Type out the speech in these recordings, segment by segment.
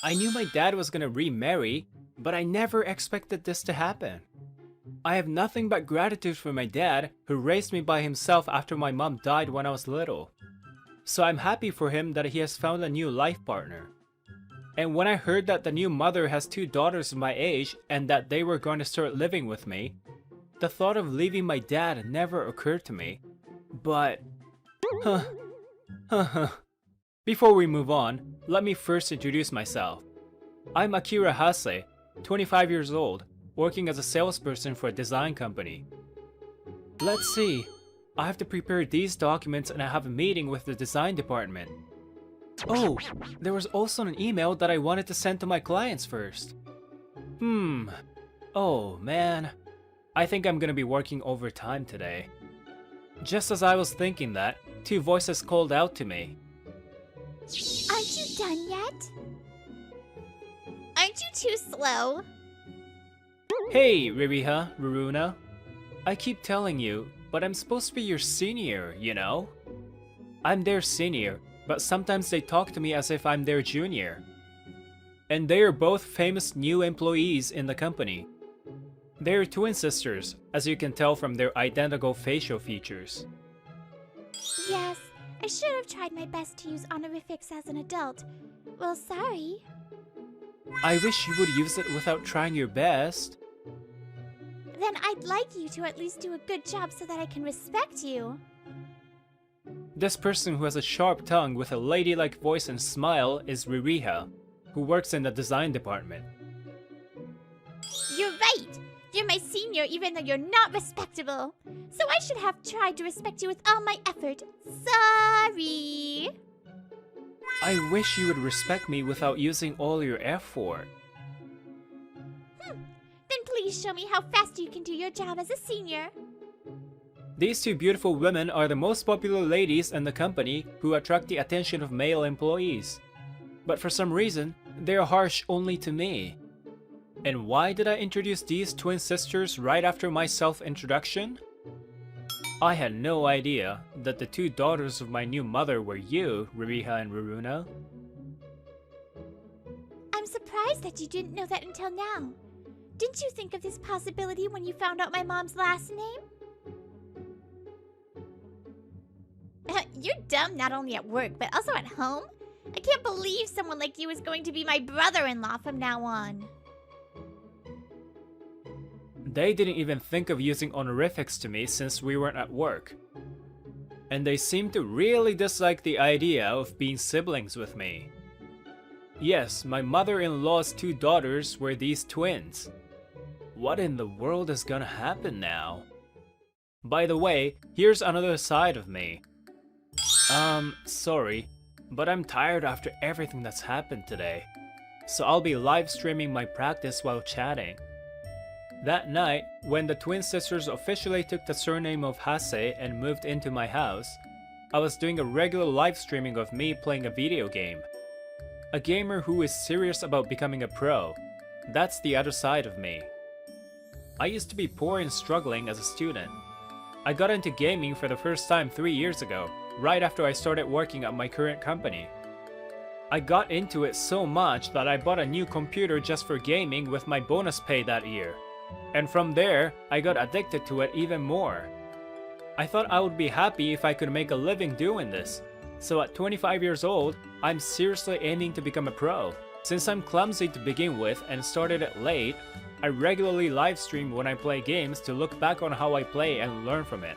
I knew my dad was gonna remarry, but I never expected this to happen. I have nothing but gratitude for my dad, who raised me by himself after my mom died when I was little. So I'm happy for him that he has found a new life partner. And when I heard that the new mother has two daughters of my age and that they were going to start living with me, the thought of leaving my dad never occurred to me. But... Before we move on, let me first introduce myself. I'm Akira Hase, 25 years old, working as a salesperson for a design company. Let's see, I have to prepare these documents and I have a meeting with the design department. Oh, there was also an email that I wanted to send to my clients first. Oh man, I think I'm gonna be working overtime today. Just as I was thinking that, two voices called out to me. Aren't you done yet? Aren't you too slow? Hey, Ririha, Ruruna. I keep telling you, but I'm supposed to be your senior, you know? I'm their senior, but sometimes they talk to me as if I'm their junior. And they are both famous new employees in the company. They are twin sisters, as you can tell from their identical facial features. Yes, I should have tried my best to use honorifics as an adult. Well, sorry. I wish you would use it without trying your best. Then I'd like you to at least do a good job so that I can respect you. This person who has a sharp tongue with a ladylike voice and smile is Ririha, who works in the design department. You're right! You're my senior even though you're not respectable. So I should have tried to respect you with all my effort. Sorry! I wish you would respect me without using all your effort. Then please show me how fast you can do your job as a senior. These two beautiful women are the most popular ladies in the company who attract the attention of male employees. But for some reason, they are harsh only to me. And why did I introduce these twin sisters right after my self-introduction? I had no idea that the two daughters of my new mother were you, Ririha and Ruruna. I'm surprised that you didn't know that until now. Didn't you think of this possibility when you found out my mom's last name? You're dumb not only at work, but also at home? I can't believe someone like you is going to be my brother-in-law from now on. They didn't even think of using honorifics to me since we weren't at work. And they seemed to really dislike the idea of being siblings with me. Yes, my mother-in-law's two daughters were these twins. What in the world is gonna happen now? By the way, here's another side of me. Sorry, but I'm tired after everything that's happened today. So I'll be live streaming my practice while chatting. That night, when the twin sisters officially took the surname of Hase and moved into my house, I was doing a regular live streaming of me playing a video game. A gamer who is serious about becoming a pro. That's the other side of me. I used to be poor and struggling as a student. I got into gaming for the first time 3 years ago, right after I started working at my current company. I got into it so much that I bought a new computer just for gaming with my bonus pay that year. And from there, I got addicted to it even more. I thought I would be happy if I could make a living doing this. So at 25 years old, I'm seriously aiming to become a pro. Since I'm clumsy to begin with and started it late, I regularly live stream when I play games to look back on how I play and learn from it.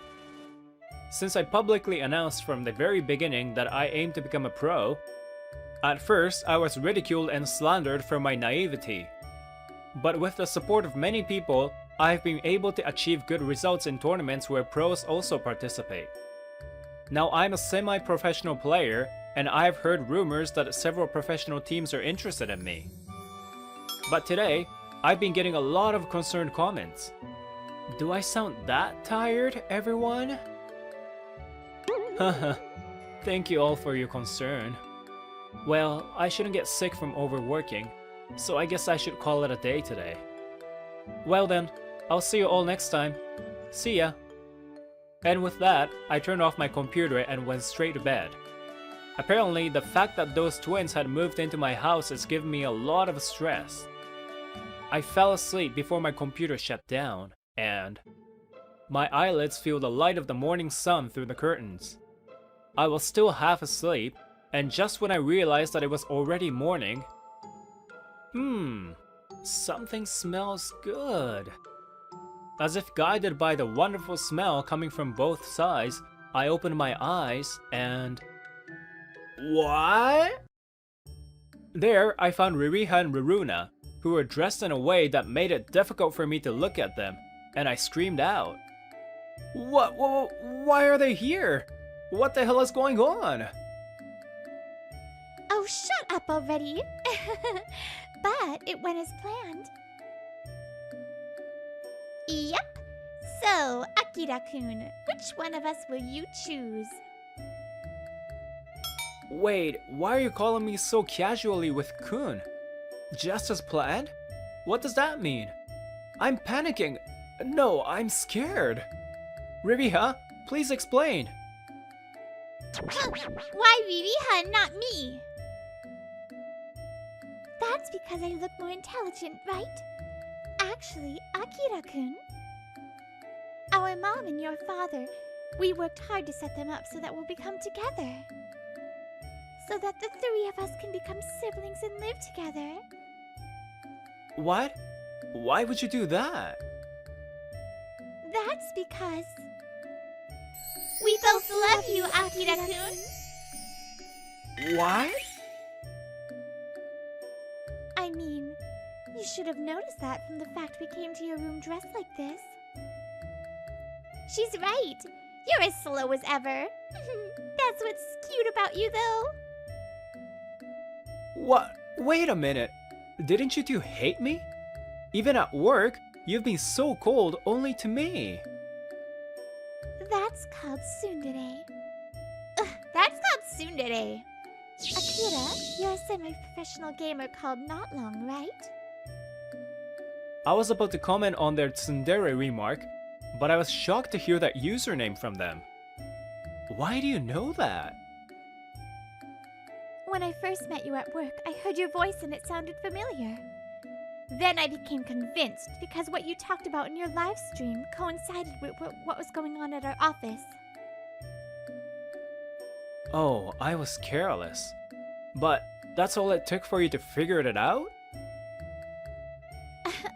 Since I publicly announced from the very beginning that I aim to become a pro, at first I was ridiculed and slandered for my naivety. But with the support of many people, I've been able to achieve good results in tournaments where pros also participate. Now I'm a semi-professional player, and I've heard rumors that several professional teams are interested in me. But today, I've been getting a lot of concerned comments. Do I sound that tired, everyone? Haha, thank you all for your concern. Well, I shouldn't get sick from overworking, so I guess I should call it a day today. Well then, I'll see you all next time. See ya! And with that, I turned off my computer and went straight to bed. Apparently, the fact that those twins had moved into my house is giving me a lot of stress. I fell asleep before my computer shut down, and my eyelids feel the light of the morning sun through the curtains. I was still half asleep, and just when I realized that it was already morning, something smells good. As if guided by the wonderful smell coming from both sides, I opened my eyes and... What? There, I found Ririha and Ruruna, who were dressed in a way that made it difficult for me to look at them, and I screamed out. Why are they here? What the hell is going on? Oh, shut up already! But it went as planned. Yep. So, Akira-kun, which one of us will you choose? Wait, why are you calling me so casually with kun? Just as planned? What does that mean? I'm panicking. No, I'm scared. Ririha, please explain. Why Ririha and not me? That's because I look more intelligent, right? Actually, Akira-kun, our mom and your father, we worked hard to set them up so that we'll become together. So that the three of us can become siblings and live together. What? Why would you do that? That's because we both love you, Akira-kun. What? I mean, you should have noticed that from the fact we came to your room dressed like this. She's right. You're as slow as ever. That's what's cute about you, though. What? Wait a minute. Didn't you two hate me? Even at work, you've been so cold only to me. That's called tsundere. That's called tsundere. Akira, you're a semi-professional gamer called Not Long, right? I was about to comment on their tsundere remark, but I was shocked to hear that username from them. Why do you know that? When I first met you at work, I heard your voice and it sounded familiar. Then I became convinced because what you talked about in your live stream coincided with what was going on at our office. Oh, I was careless. But that's all it took for you to figure it out?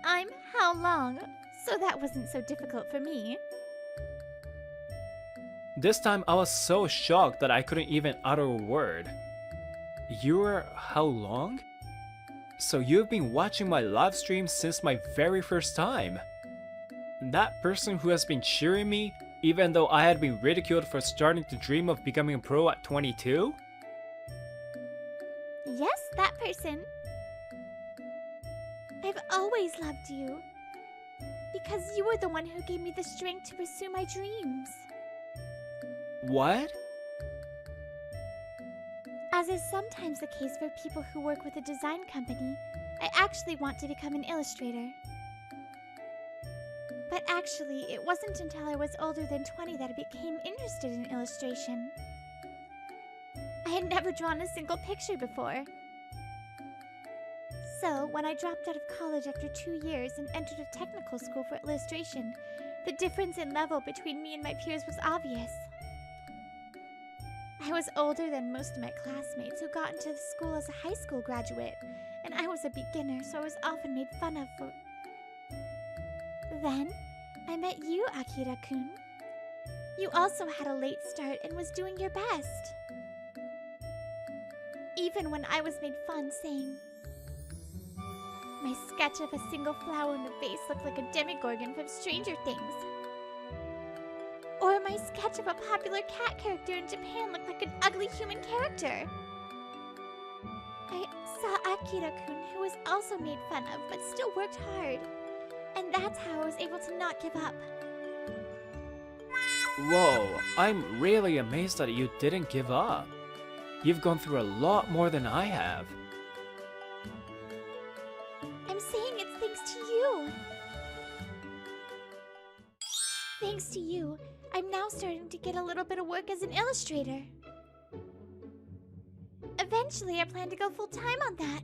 I'm how long? So that wasn't so difficult for me. This time I was so shocked that I couldn't even utter a word. You were how long? So you've been watching my live stream since my very first time. That person who has been cheering me even though I had been ridiculed for starting to dream of becoming a pro at 22? Yes, that person. I've always loved you. Because you were the one who gave me the strength to pursue my dreams. What? As is sometimes the case for people who work with a design company, I actually want to become an illustrator. But actually, it wasn't until I was older than 20 that I became interested in illustration. I had never drawn a single picture before. So, when I dropped out of college after 2 years and entered a technical school for illustration, the difference in level between me and my peers was obvious. I was older than most of my classmates who got into the school as a high school graduate, and I was a beginner, so I was often made fun of for... Then, I met you, Akira-kun. You also had a late start and was doing your best. Even when I was made fun, saying, my sketch of a single flower in the vase looked like a demigorgon from Stranger Things. Or my sketch of a popular cat character in Japan looked like an ugly human character. I saw Akira-kun, who was also made fun of, but still worked hard. And that's how I was able to not give up. Whoa, I'm really amazed that you didn't give up. You've gone through a lot more than I have. I'm saying it's thanks to you. Thanks to you, I'm now starting to get a little bit of work as an illustrator. Eventually, I plan to go full-time on that.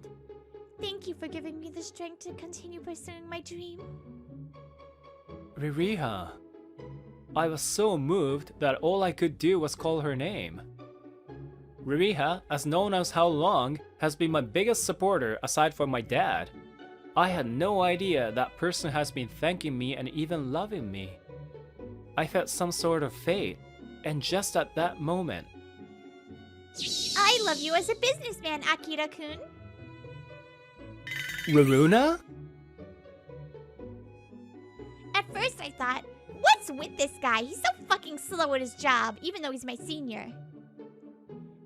Thank you for giving me the strength to continue pursuing my dream. Ririha. I was so moved that all I could do was call her name. Ririha, as known as How Long, has been my biggest supporter aside from my dad. I had no idea that person has been thanking me and even loving me. I felt some sort of fate, and just at that moment... I love you as a businessman, Akira-kun. Raruna? At first I thought, what's with this guy? He's so fucking slow at his job, even though he's my senior.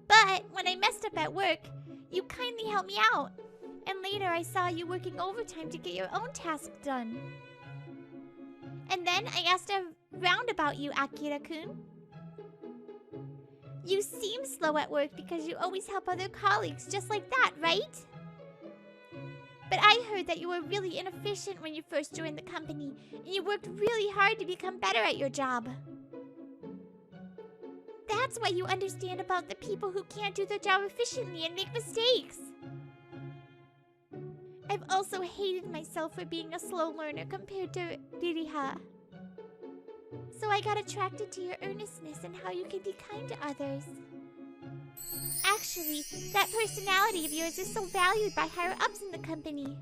But when I messed up at work, you kindly helped me out. And later I saw you working overtime to get your own task done. And then I asked around about you, Akira-kun. You seem slow at work because you always help other colleagues just like that, right? But I heard that you were really inefficient when you first joined the company, and you worked really hard to become better at your job. That's why you understand about the people who can't do their job efficiently and make mistakes. I've also hated myself for being a slow learner compared to Ririha. So I got attracted to your earnestness and how you can be kind to others. Actually, that personality of yours is so valued by higher-ups in the company.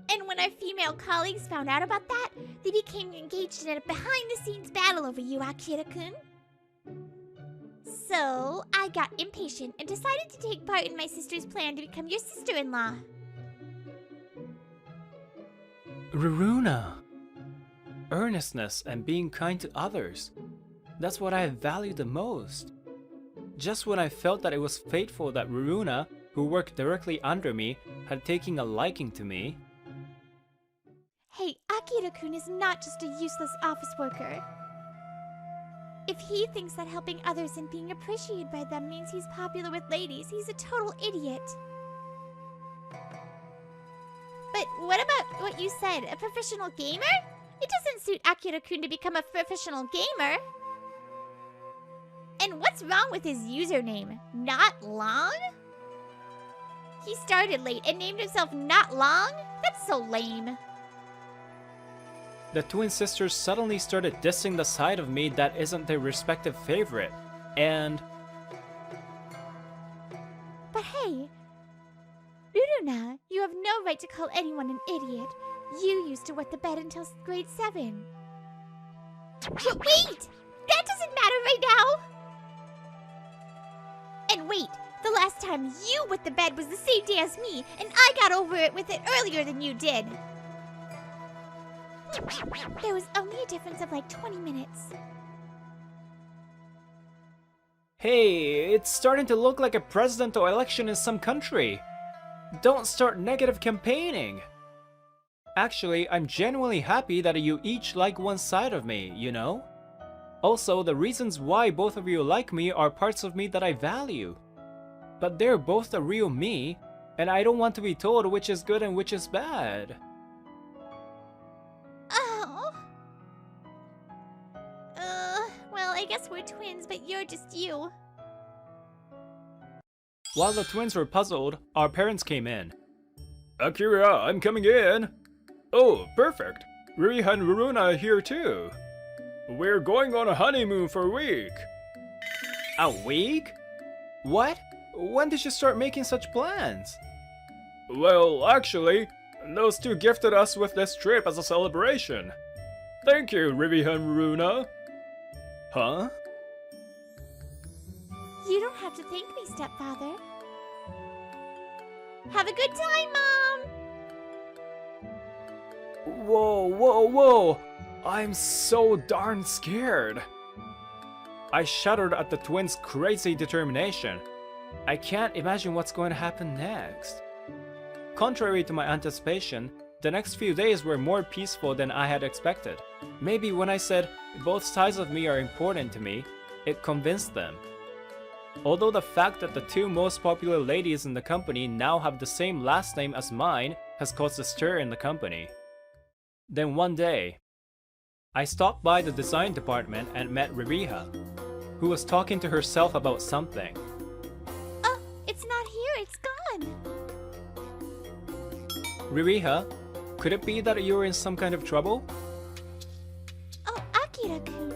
And when our female colleagues found out about that, they became engaged in a behind-the-scenes battle over you, Akira-kun. So, I got impatient and decided to take part in my sister's plan to become your sister-in-law. Raruna. Earnestness and being kind to others. That's what I value the most. Just when I felt that it was fateful that Raruna, who worked directly under me, had taken a liking to me. Hey, Akira-kun is not just a useless office worker. If he thinks that helping others and being appreciated by them means he's popular with ladies, he's a total idiot. But what about what you said, a professional gamer? It doesn't suit Akira-kun to become a professional gamer. And what's wrong with his username? Not Long? He started late and named himself Not Long? That's so lame. The twin sisters suddenly started dissing the side of me that isn't their respective favorite, and... But hey, Ruruna, you have no right to call anyone an idiot. You used to wet the bed until grade 7. But wait! That doesn't matter right now! And wait, the last time you wet the bed was the same day as me, and I got over it with it earlier than you did. There was only a difference of like 20 minutes. Hey, it's starting to look like a presidential election in some country. Don't start negative campaigning. Actually, I'm genuinely happy that you each like one side of me, you know? Also, the reasons why both of you like me are parts of me that I value. But they're both the real me, and I don't want to be told which is good and which is bad. Oh. Well, I guess we're twins, but you're just you. While the twins were puzzled, our parents came in. Akira, I'm coming in. Oh, perfect. Ririha and Raruna are here too. We're going on a honeymoon for a week. A week? What? When did you start making such plans? Well, actually, those two gifted us with this trip as a celebration. Thank you, Ririha and Raruna. Huh? You don't have to thank me, stepfather. Have a good time, Mom! Whoa. I'm so darn scared. I shuddered at the twins' crazy determination. I can't imagine what's going to happen next. Contrary to my anticipation, the next few days were more peaceful than I had expected. Maybe when I said both sides of me are important to me, it convinced them. Although the fact that the two most popular ladies in the company now have the same last name as mine has caused a stir in the company. Then one day, I stopped by the design department and met Ririha, who was talking to herself about something. on? Ririha, could it be that you were in some kind of trouble? Oh, Akira-kun.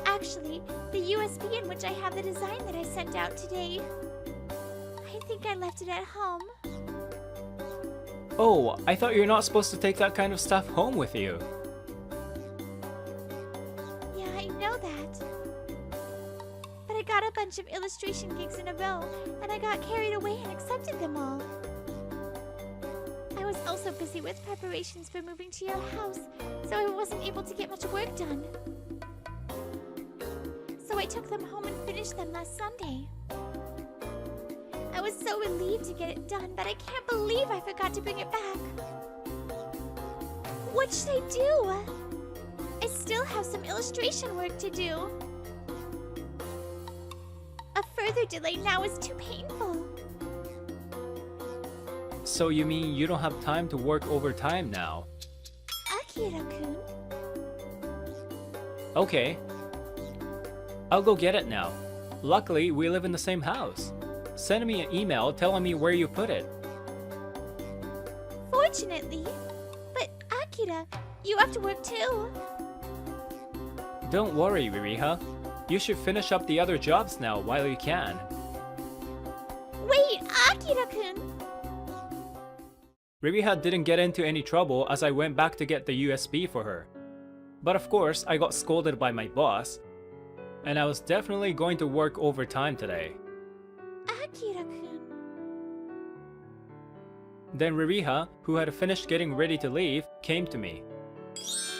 Actually, the USB in which I have the design that I sent out today. I think I left it at home. Oh, I thought you're not supposed to take that kind of stuff home with you. Yeah, I know that. But I got a bunch of illustration gigs in a row, and I got carried away and accepted them all. I was also busy with preparations for moving to your house, so I wasn't able to get much work done. So I took them home and finished them last Sunday. I was so relieved to get it done, but I can't believe I forgot to bring it back. What should I do? I still have some illustration work to do. A further delay now is too painful. So you mean you don't have time to work overtime now? Akira-kun? Okay. I'll go get it now. Luckily, we live in the same house. Send me an email telling me where you put it. Fortunately. But Akira, you have to work too. Don't worry, Ririha. You should finish up the other jobs now while you can. Wait, Akira-kun! Ririha didn't get into any trouble as I went back to get the USB for her. But of course, I got scolded by my boss. And I was definitely going to work overtime today. Akira-kun. Then Ririha, who had finished getting ready to leave, came to me.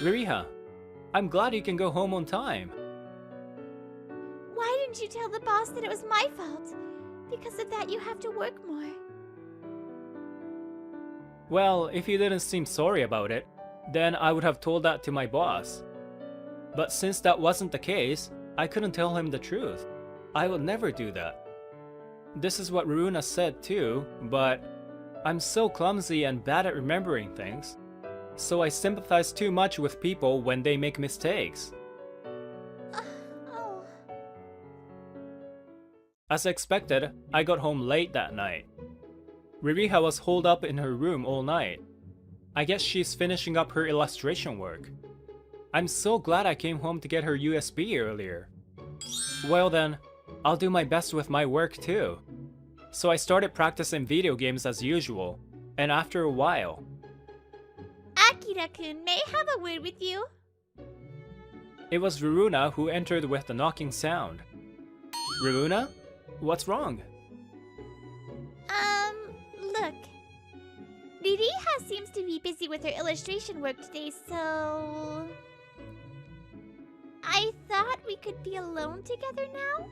Ririha, I'm glad you can go home on time. Why didn't you tell the boss that it was my fault? Because of that, you have to work more. Well, if you didn't seem sorry about it, then I would have told that to my boss. But since that wasn't the case, I couldn't tell him the truth. I would never do that. This is what Runa said too, but I'm so clumsy and bad at remembering things. So I sympathize too much with people when they make mistakes. Oh. As expected, I got home late that night. Ririha was holed up in her room all night. I guess she's finishing up her illustration work. I'm so glad I came home to get her USB earlier. Well then, I'll do my best with my work too. So I started practicing video games as usual, and after a while... Akira-kun, may I have a word with you? It was Ruruna who entered with the knocking sound. Ruruna? What's wrong? Look. Ririha seems to be busy with her illustration work today, so... I thought we could be alone together now?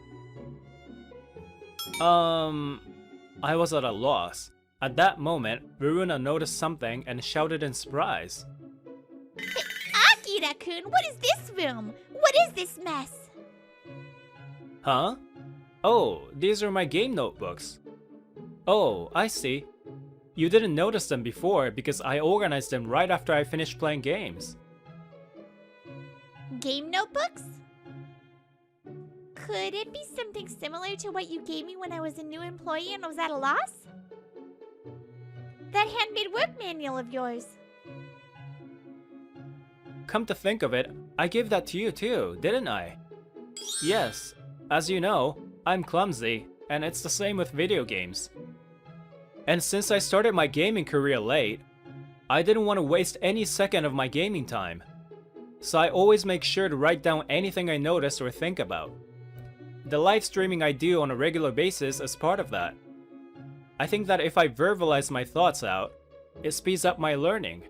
I was at a loss. At that moment, Ruruna noticed something and shouted in surprise. Akira-kun, what is this room? What is this mess? Huh? Oh, these are my game notebooks. Oh, I see. You didn't notice them before because I organized them right after I finished playing games. Game notebooks? Could it be something similar to what you gave me when I was a new employee and was at a loss? That handmade work manual of yours. Come to think of it, I gave that to you too, didn't I? Yes, as you know, I'm clumsy, and it's the same with video games. And since I started my gaming career late, I didn't want to waste any second of my gaming time. So I always make sure to write down anything I notice or think about. The live streaming I do on a regular basis is part of that. I think that if I verbalize my thoughts out, it speeds up my learning.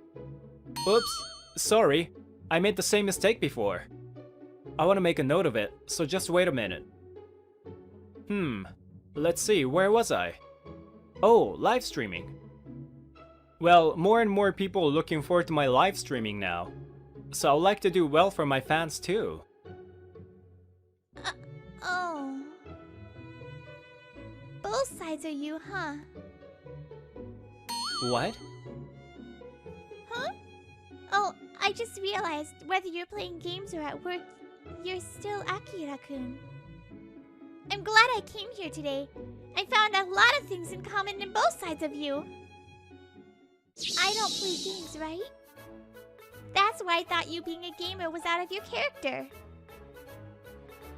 Oops, sorry, I made the same mistake before. I want to make a note of it, so just wait a minute. Let's see, where was I? Oh, live streaming. Well, more and more people are looking forward to my live streaming now. So I'd like to do well for my fans too. Oh. Both sides are you, huh? What? Huh? Oh, I just realized whether you're playing games or at work, you're still Akira-kun. I'm glad I came here today. I found a lot of things in common in both sides of you. I don't play games, right? That's why I thought you being a gamer was out of your character.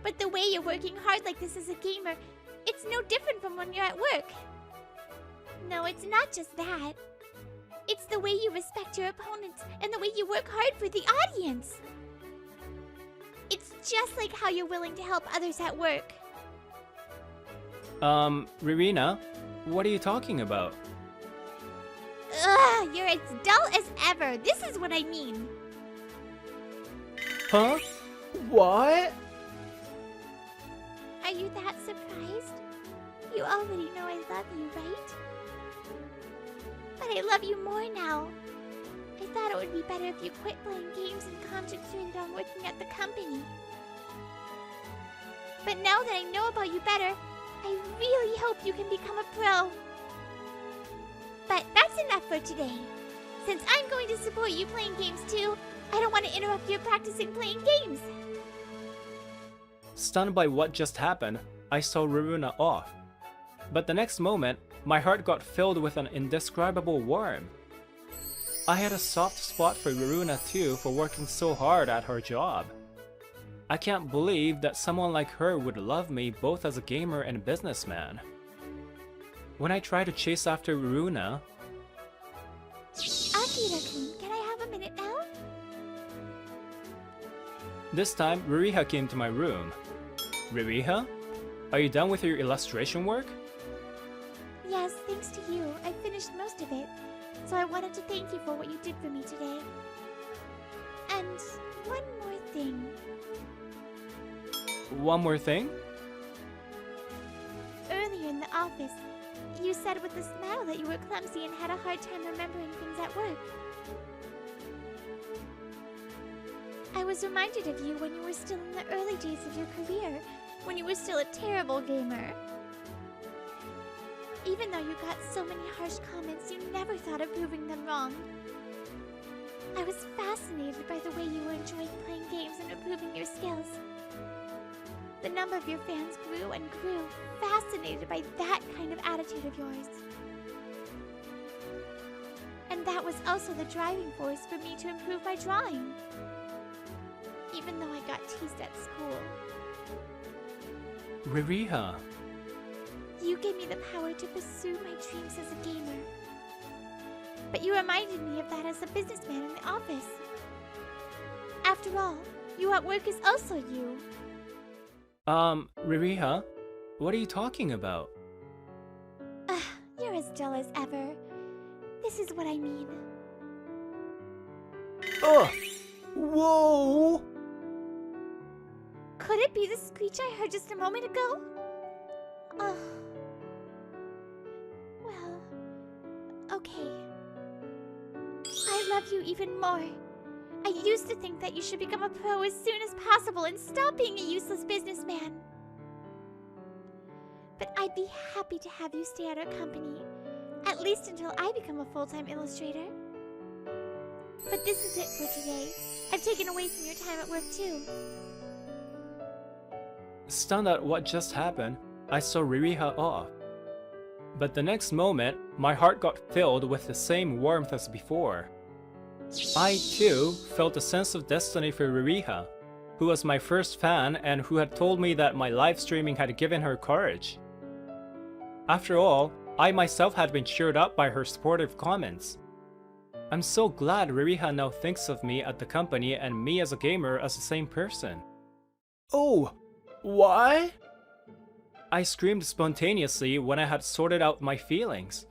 But the way you're working hard like this as a gamer, it's no different from when you're at work. No, it's not just that. It's the way you respect your opponents and the way you work hard for the audience. It's just like how you're willing to help others at work. Ririna, what are you talking about? Ugh, you're as dull as ever. This is what I mean. Huh? What? Are you that surprised? You already know I love you, right? But I love you more now. I thought it would be better if you quit playing games and concentrated on working at the company. But now that I know about you better, I really hope you can become a pro. But that's enough for today. Since I'm going to support you playing games too, I don't want to interrupt your practicing playing games. Stunned by what just happened, I saw Ririna off. But the next moment, my heart got filled with an indescribable warmth. I had a soft spot for Ririna too for working so hard at her job. I can't believe that someone like her would love me both as a gamer and businessman. When I tried to chase after Ririna, Akira-kun, can I have a minute now? this time Ririha came to my room. Ririha? Are you done with your illustration work? Yes, thanks to you, I finished most of it. So I wanted to thank you for what you did for me today. And one more thing. One more thing? Earlier in the office, you said with a smile that you were clumsy and had a hard time remembering things at work. I was reminded of you when you were still in the early days of your career, when you were still a terrible gamer. Even though you got so many harsh comments, you never thought of proving them wrong. I was fascinated by the way you were enjoying playing games and improving your skills. The number of your fans grew and grew, fascinated by that kind of attitude of yours. And that was also the driving force for me to improve my drawing. Even though I got teased at school. Ririha. You gave me the power to pursue my dreams as a gamer. But you reminded me of that as a businessman in the office. After all, you at work is also you. Ririha, what are you talking about? You're as dull as ever. This is what I mean. Ugh! Whoa! Could it be the screech I heard just a moment ago? Oh. Well, okay. I love you even more. I used to think that you should become a pro as soon as possible and stop being a useless businessman. But I'd be happy to have you stay at our company, at least until I become a full-time illustrator. But this is it for today. I've taken away from your time at work too. Stunned at what just happened, I saw Ririha off. But the next moment, my heart got filled with the same warmth as before. I too felt a sense of destiny for Ririha, who was my first fan and who had told me that my live streaming had given her courage. After all, I myself had been cheered up by her supportive comments. I'm so glad Ririha now thinks of me at the company and me as a gamer as the same person. Oh, what? I screamed spontaneously when I had sorted out my feelings.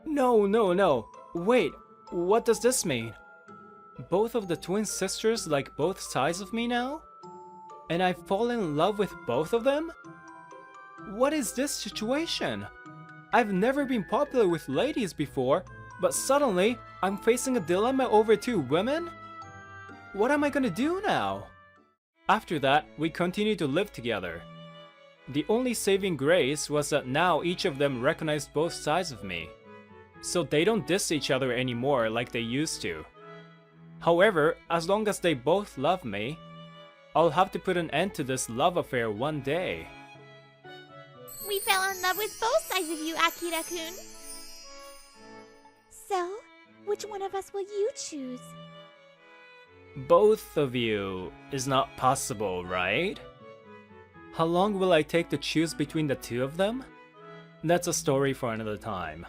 No, wait, what does this mean? Both of the twin sisters like both sides of me now? And I've fallen in love with both of them? What is this situation? I've never been popular with ladies before, but suddenly I'm facing a dilemma over two women? What am I gonna do now? After that, we continued to live together. The only saving grace was that now each of them recognized both sides of me. So they don't diss each other anymore like they used to. However, as long as they both love me, I'll have to put an end to this love affair one day. fell in love with both sides of you, Akira-kun. So, which one of us will you choose? Both of you is not possible, right? How long will I take to choose between the two of them? That's a story for another time.